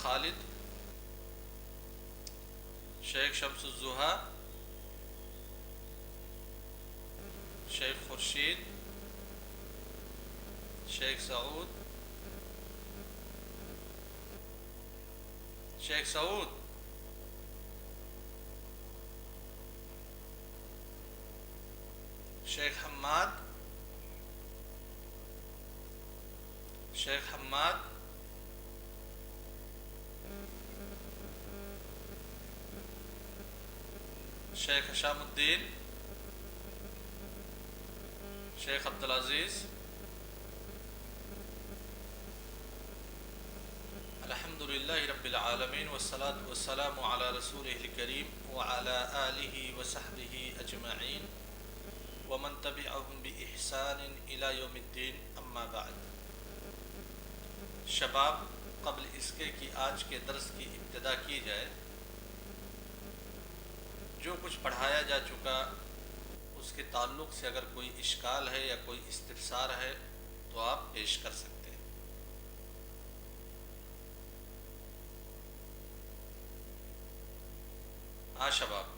خالد، شیخ شمس الزہا، شیخ خورشید، شیخ سعود، شیخ سعود، شیخ حماد، شیخ حماد، شیخ حشام الدین، شیخ عبدالعزیز، الحمدللہ رب العالمین والصلاة والسلام علی رسولہ الکریم وعلی آلہ وصحبہ اجمعین ومن تبعهم بإحسان الى یوم الدین، اما بعد۔ شباب، قبل اس کے کہ آج کے درس کی ابتدا کی جائے، جو کچھ پڑھایا جا چکا اس کے تعلق سے اگر کوئی اشکال ہے یا کوئی استفسار ہے تو آپ پیش کر سکتے ہیں۔ ہاں شباب،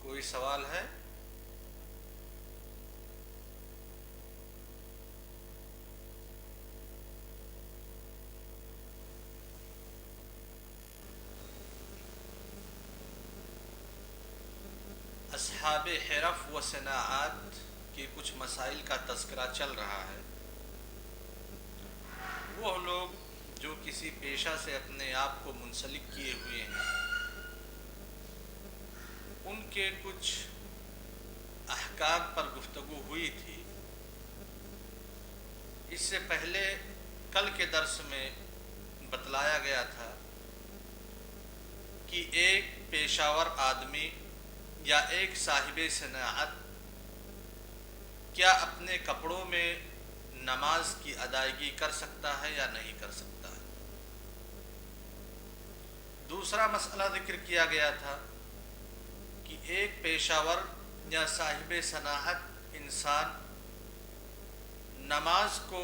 کوئی سوال ہے؟ اصحاب حرف و صناعات کے کچھ مسائل کا تذکرہ چل رہا ہے۔ وہ لوگ جو کسی پیشہ سے اپنے آپ کو منسلک کیے ہوئے ہیں، ان کے کچھ احکام پر گفتگو ہوئی تھی۔ اس سے پہلے کل کے درس میں بتلایا گیا تھا کہ ایک پیشہ ور آدمی یا ایک صاحب صناعت کیا اپنے کپڑوں میں نماز کی ادائیگی کر سکتا ہے یا نہیں کر سکتا ہے۔ دوسرا مسئلہ ذکر کیا گیا تھا کہ ایک پیشہ ور یا صاحب صناعت انسان نماز کو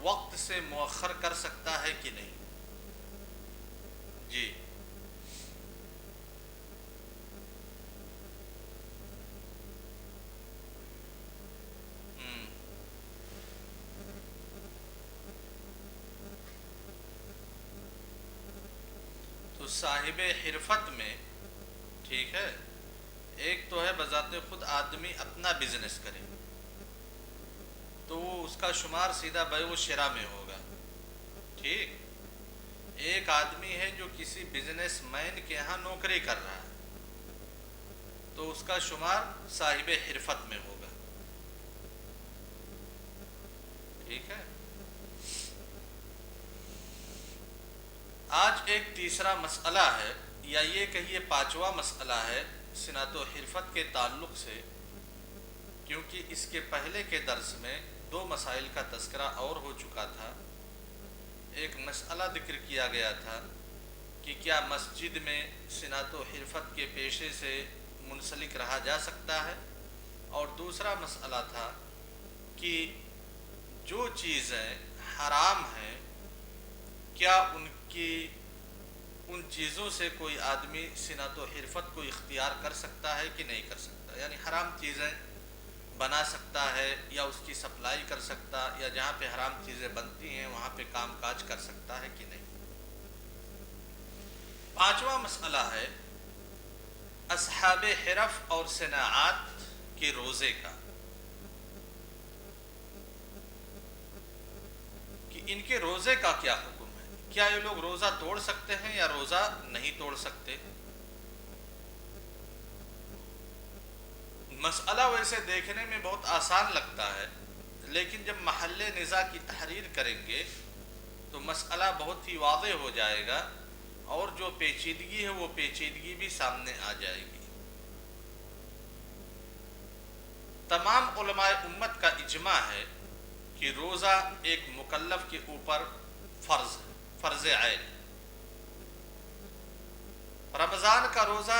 وقت سے مؤخر کر سکتا ہے کہ نہیں۔ جی تو صاحب حرفت میں ٹھیک ہے، ایک تو ہے بذات خود آدمی اپنا بزنس کرے تو وہ اس کا شمار سیدھا بیع و شراء میں ہوگا، ٹھیک۔ ایک آدمی ہے جو کسی بزنس مین کے ہاں نوکری کر رہا ہے تو اس کا شمار صاحب حرفت میں ہوگا، ٹھیک ہے۔ آج ایک تیسرا مسئلہ ہے، یا یہ کہیے پانچواں مسئلہ ہے صنعت و حرفت کے تعلق سے، کیونکہ اس کے پہلے کے درس میں دو مسائل کا تذکرہ اور ہو چکا تھا۔ ایک مسئلہ ذکر کیا گیا تھا کہ کیا مسجد میں صنعت و حرفت کے پیشے سے منسلک رہا جا سکتا ہے، اور دوسرا مسئلہ تھا کہ جو چیزیں حرام ہیں کیا ان چیزوں سے کوئی آدمی صنعت و حرفت کو اختیار کر سکتا ہے کہ نہیں کر سکتا، یعنی حرام چیزیں بنا سکتا ہے یا اس کی سپلائی کر سکتا، یا جہاں پہ حرام چیزیں بنتی ہیں وہاں پہ کام کاج کر سکتا ہے کہ نہیں۔ پانچواں مسئلہ ہے اصحاب حرف اور صناعات کے روزے کا، کہ ان کے روزے کا کیا حکم ہے، کیا یہ لوگ روزہ توڑ سکتے ہیں یا روزہ نہیں توڑ سکتے۔ مسئلہ ویسے دیکھنے میں بہت آسان لگتا ہے، لیکن جب محل نزاع کی تحریر کریں گے تو مسئلہ بہت ہی واضح ہو جائے گا، اور جو پیچیدگی ہے وہ پیچیدگی بھی سامنے آ جائے گی۔ تمام علماء امت کا اجماع ہے کہ روزہ ایک مکلف کے اوپر فرض عین۔ رمضان کا روزہ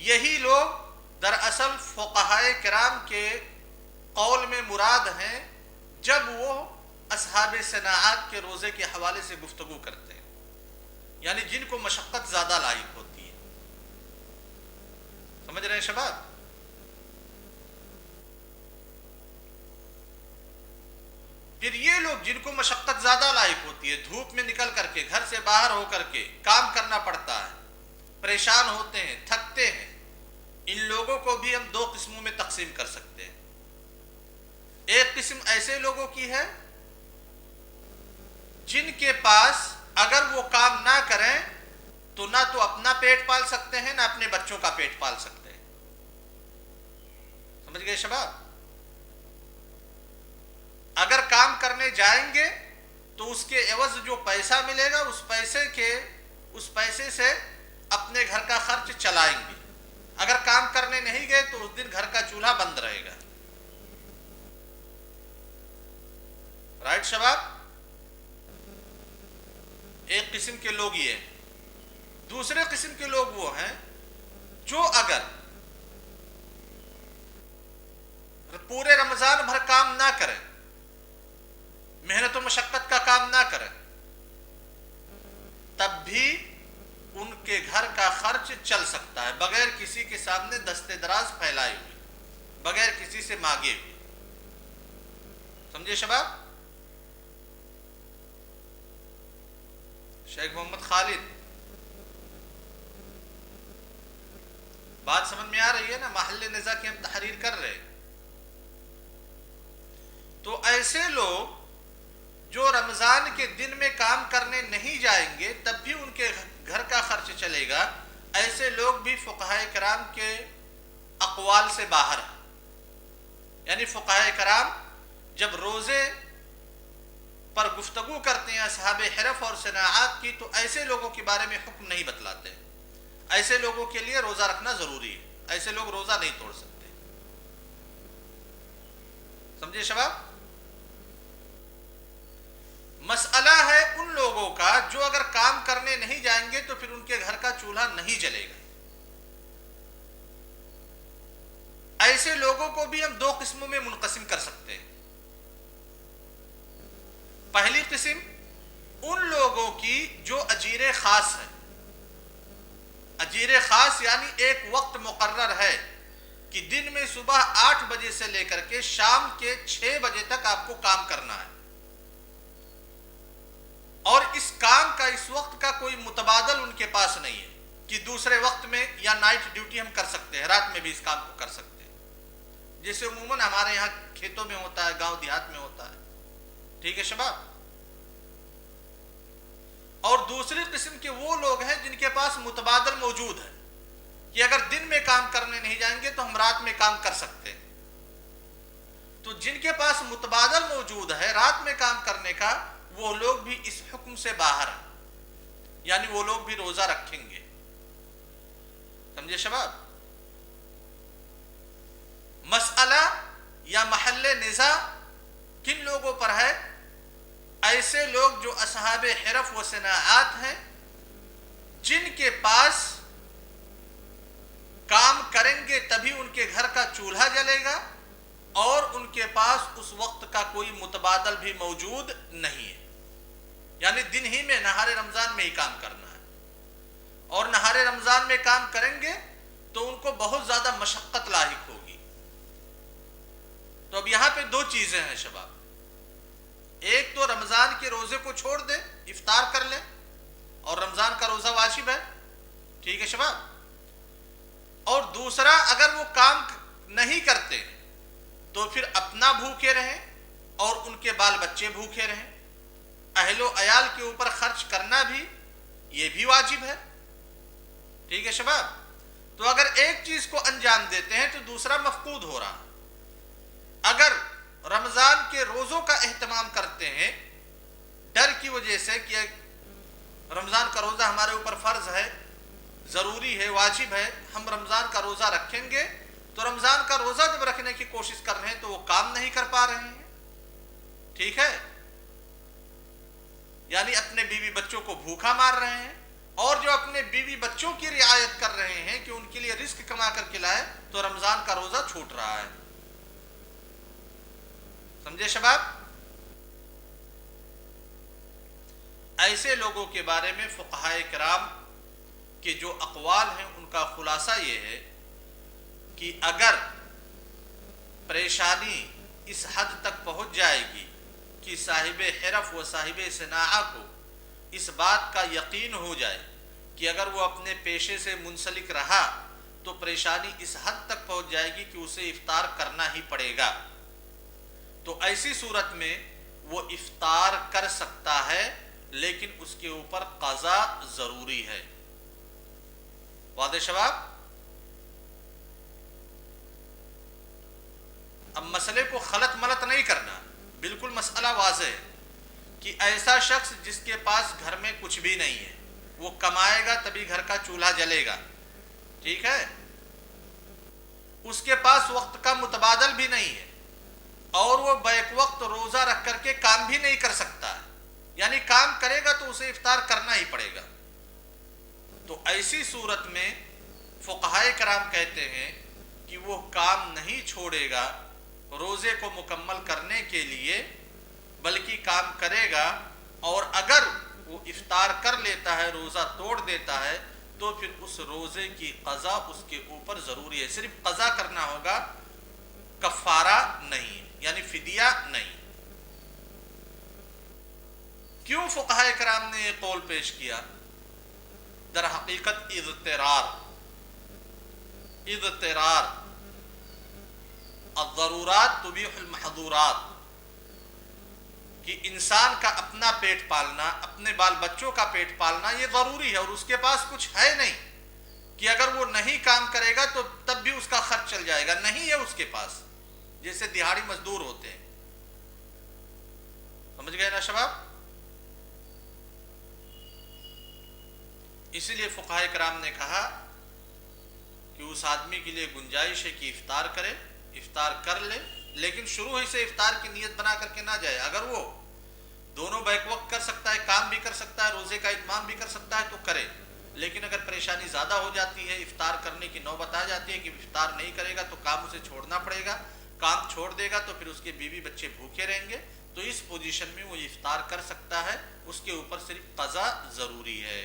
یہی لوگ دراصل فقہائے کرام کے قول میں مراد ہیں جب وہ اصحاب صناعات کے روزے کے حوالے سے گفتگو کرتے ہیں، یعنی جن کو مشقت زیادہ لاحق ہوتی ہے۔ سمجھ رہے ہیں شباب؟ پھر یہ لوگ جن کو مشقت زیادہ لاحق ہوتی ہے، دھوپ میں نکل کر کے، گھر سے باہر ہو کر کے کام کرنا پڑتا ہے، پریشان ہوتے ہیں، تھکتے ہیں، ان لوگوں کو بھی ہم دو قسموں میں تقسیم کر سکتے ہیں۔ ایک قسم ایسے لوگوں کی ہے جن کے پاس اگر وہ کام نہ کریں تو نہ تو اپنا پیٹ پال سکتے ہیں نہ اپنے بچوں کا پیٹ پال سکتے ہیں۔ سمجھ گئے شباب؟ اگر کام کرنے جائیں گے تو اس کے عوض جو پیسہ ملے گا اس پیسے سے اپنے گھر کا خرچ چلائیں گے۔ اگر کام کرنے نہیں گئے تو اس دن گھر کا چولہا بند رہے گا۔ رائٹ شباب؟ ایک قسم کے لوگ یہ ہیں۔ دوسرے قسم کے لوگ وہ ہیں جو اگر پورے رمضان بھر کام نہ کریں، محنت و مشقت کا کام نہ کریں، تب بھی ان کے گھر کا خرچ چل سکتا ہے بغیر کسی کے سامنے دستے دراز پھیلائے ہوئے، بغیر کسی سے مانگے ہوئے۔ سمجھے شباب؟ شیخ محمد خالد، بات سمجھ میں آ رہی ہے نا؟ محل نزاع کی ہم تحریر کر رہے ہیں۔ تو ایسے لوگ جو رمضان کے دن میں کام کرنے نہیں جائیں گے تب بھی ان کے گھر کا خرچ چلے گا، ایسے لوگ بھی فقہائے کرام کے اقوال سے باہر ہیں۔ یعنی فقہائے کرام جب روزے پر گفتگو کرتے ہیں اصحاب حرف اور صناعات کی تو ایسے لوگوں کے بارے میں حکم نہیں بتلاتے۔ ایسے لوگوں کے لیے روزہ رکھنا ضروری ہے، ایسے لوگ روزہ نہیں توڑ سکتے۔ سمجھے شباب؟ مسئلہ ہے ان لوگوں کا جو اگر کام کرنے نہیں جائیں گے تو پھر ان کے گھر کا چولہا نہیں جلے گا۔ ایسے لوگوں کو بھی ہم دو قسموں میں منقسم کر سکتے ہیں۔ پہلی قسم ان لوگوں کی جو اجیر خاص ہے۔ اجیر خاص یعنی ایک وقت مقرر ہے کہ دن میں صبح 8 بجے سے لے کر کے شام کے 6 بجے تک آپ کو کام کرنا ہے، اور اس کام کا اس وقت کا کوئی متبادل ان کے پاس نہیں ہے کہ دوسرے وقت میں یا نائٹ ڈیوٹی ہم کر سکتے ہیں، رات میں بھی اس کام کو کر سکتے ہیں، جیسے عموماً ہمارے یہاں کھیتوں میں ہوتا ہے، گاؤں دیہات میں ہوتا ہے۔ ٹھیک ہے شباب؟ اور دوسری قسم کے وہ لوگ ہیں جن کے پاس متبادل موجود ہے کہ اگر دن میں کام کرنے نہیں جائیں گے تو ہم رات میں کام کر سکتے ہیں۔ تو جن کے پاس متبادل موجود ہے رات میں کام کرنے کا، وہ لوگ بھی اس حکم سے باہر ہیں، یعنی وہ لوگ بھی روزہ رکھیں گے۔ سمجھے شباب؟ مسئلہ یا محل نزاع کن لوگوں پر ہے؟ ایسے لوگ جو اصحاب حرف و صناعات ہیں، جن کے پاس کام کریں گے تبھی ان کے گھر کا چولہا جلے گا اور ان کے پاس اس وقت کا کوئی متبادل بھی موجود نہیں ہے، یعنی دن ہی میں نہار رمضان میں ہی کام کرنا ہے، اور نہار رمضان میں کام کریں گے تو ان کو بہت زیادہ مشقت لاحق ہوگی۔ تو اب یہاں پہ دو چیزیں ہیں شباب، ایک تو رمضان کے روزے کو چھوڑ دے، افطار کر لے، اور رمضان کا روزہ واجب ہے۔ ٹھیک ہے شباب؟ اور دوسرا اگر وہ کام نہیں کرتے تو پھر اپنا بھوکے رہیں اور ان کے بال بچے بھوکے رہیں، اہل و عیال کے اوپر خرچ کرنا بھی یہ بھی واجب ہے۔ ٹھیک ہے شباب؟ تو اگر ایک چیز کو انجام دیتے ہیں تو دوسرا مفقود ہو رہا۔ اگر رمضان کے روزوں کا اہتمام کرتے ہیں ڈر کی وجہ سے کہ رمضان کا روزہ ہمارے اوپر فرض ہے، ضروری ہے، واجب ہے، ہم رمضان کا روزہ رکھیں گے، تو رمضان کا روزہ جب رکھنے کی کوشش کر رہے ہیں تو وہ کام نہیں کر پا رہے ہیں۔ ٹھیک ہے؟ یعنی اپنے بیوی بچوں کو بھوکا مار رہے ہیں، اور جو اپنے بیوی بچوں کی رعایت کر رہے ہیں کہ ان کے لیے رزق کما کر کے لائے، تو رمضان کا روزہ چھوٹ رہا ہے۔ سمجھے شباب؟ ایسے لوگوں کے بارے میں فقہائے کرام کے جو اقوال ہیں ان کا خلاصہ یہ ہے کہ اگر پریشانی اس حد تک پہنچ جائے گی کہ صاحب حرف و صاحب صناعہ کو اس بات کا یقین ہو جائے کہ اگر وہ اپنے پیشے سے منسلک رہا تو پریشانی اس حد تک پہنچ جائے گی کہ اسے افطار کرنا ہی پڑے گا، تو ایسی صورت میں وہ افطار کر سکتا ہے، لیکن اس کے اوپر قضا ضروری ہے۔ واضح شباب؟ اب مسئلے کو خلط ملط نہیں کرنا، بالکل مسئلہ واضح ہے کہ ایسا شخص جس کے پاس گھر میں کچھ بھی نہیں ہے، وہ کمائے گا تبھی گھر کا چولہا جلے گا، ٹھیک ہے، اس کے پاس وقت کا متبادل بھی نہیں ہے، اور وہ بیک وقت روزہ رکھ کر کے کام بھی نہیں کر سکتا ہے، یعنی کام کرے گا تو اسے افطار کرنا ہی پڑے گا، تو ایسی صورت میں فقہائے کرام کہتے ہیں کہ وہ کام نہیں چھوڑے گا روزے کو مکمل کرنے کے لیے، بلکہ کام کرے گا، اور اگر وہ افطار کر لیتا ہے، روزہ توڑ دیتا ہے، تو پھر اس روزے کی قضا اس کے اوپر ضروری ہے، صرف قضا کرنا ہوگا، کفارہ نہیں، یعنی فدیہ نہیں۔ کیوں فقہائے کرام نے یہ قول پیش کیا؟ در حقیقت اضطرار الضرورات تبیح المحظورات، کہ انسان کا اپنا پیٹ پالنا، اپنے بال بچوں کا پیٹ پالنا یہ ضروری ہے، اور اس کے پاس کچھ ہے نہیں کہ اگر وہ نہیں کام کرے گا تو تب بھی اس کا خرچ چل جائے گا، نہیں ہے اس کے پاس، جیسے دیہاڑی مزدور ہوتے ہیں۔ سمجھ گئے نا شباب؟ اسی لیے فقہائے کرام نے کہا کہ اس آدمی کے لیے گنجائش ہے کہ افطار کرے، افطار کر لے، لیکن شروع ہی سے افطار کی نیت بنا کر کے نہ جائے۔ اگر وہ دونوں بیک وقت کر سکتا ہے، کام بھی کر سکتا ہے، روزے کا اتمام بھی کر سکتا ہے تو کرے، لیکن اگر پریشانی زیادہ ہو جاتی ہے، افطار کرنے کی نوبت آ جاتی ہے کہ افطار نہیں کرے گا تو کام اسے چھوڑنا پڑے گا، کام چھوڑ دے گا تو پھر اس کے بیوی بچے بھوکے رہیں گے، تو اس پوزیشن میں وہ افطار کر سکتا ہے، اس کے اوپر صرف قضا ضروری ہے۔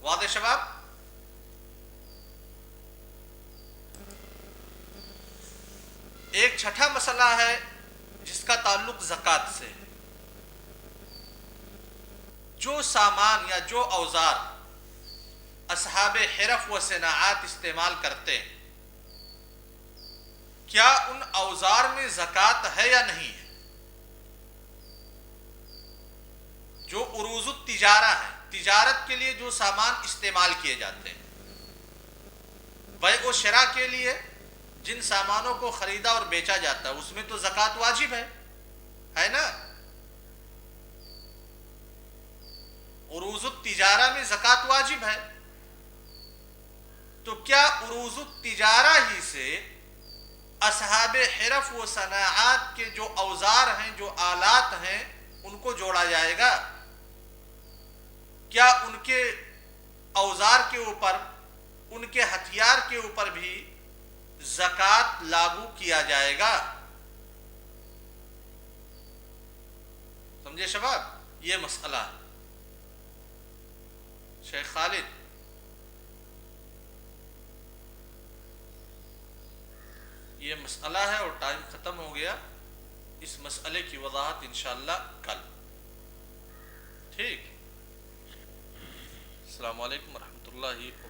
واضح شباب؟ ایک چھٹا مسئلہ ہے جس کا تعلق زکوٰۃ سے ہے۔ جو سامان یا جو اوزار اصحاب حرف و صناعات استعمال کرتے ہیں، کیا ان اوزار میں زکوٰۃ ہے یا نہیں ہے؟ جو عروض التجارہ ہے، تجارت کے لیے جو سامان استعمال کیے جاتے ہیں، بیع و شراء کے لیے جن سامانوں کو خریدا اور بیچا جاتا ہے، اس میں تو زکوٰۃ واجب ہے نا؟ عروض التجارہ میں زکوٰۃ واجب ہے، تو کیا عروض التجارہ ہی سے اصحاب حرف و صناعات کے جو اوزار ہیں، جو آلات ہیں، ان کو جوڑا جائے گا؟ کیا ان کے اوزار کے اوپر، ان کے ہتھیار کے اوپر بھی زکوٰۃ لاگو کیا جائے گا؟ سمجھے شباب؟ یہ مسئلہ ہے۔ شیخ خالد، یہ مسئلہ ہے اور ٹائم ختم ہو گیا، اس مسئلے کی وضاحت انشاءاللہ کل۔ ٹھیک؟ السلام علیکم ورحمۃ اللہ وبرکاتہ۔